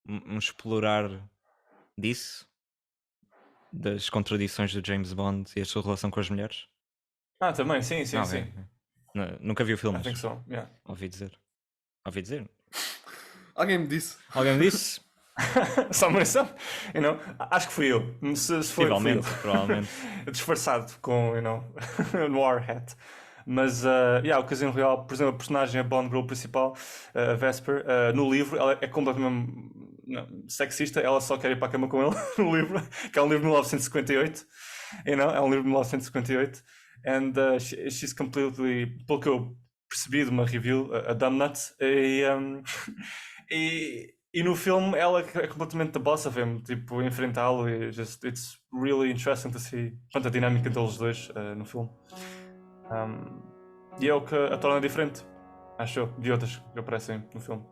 um explorar disso, das contradições do James Bond e a sua relação com as mulheres. Também, sim. Ah, ok. Nunca vi o filme, I think mas so, yeah. ouvi dizer. Ouvi dizer. Alguém me disse. Alguém me disse? Só uma menção, acho que fui eu. Se foi, fui eu. Provavelmente. Disfarçado com, noir hat. Mas, o Casino Royale, por exemplo, a personagem, a Bond Girl principal, a Vesper, no livro, ela é completamente sexista, ela só quer ir para a cama com ele, no livro, que é um livro de 1958, é um livro de 1958, and she's completely, pelo que eu percebi de uma review, a dumb nut, e no filme ela é completamente the boss of him, tipo, enfrentá-lo e it's really interesting to see, a dinâmica deles dois no filme. E é o que a torna diferente, acho eu, de outras que aparecem no filme.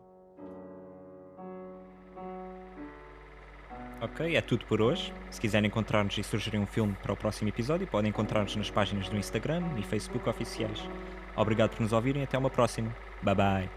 Ok, é tudo por hoje. Se quiserem encontrar-nos e sugerir um filme para o próximo episódio, podem encontrar-nos nas páginas do Instagram e Facebook oficiais. Obrigado por nos ouvirem e até uma próxima. Bye bye.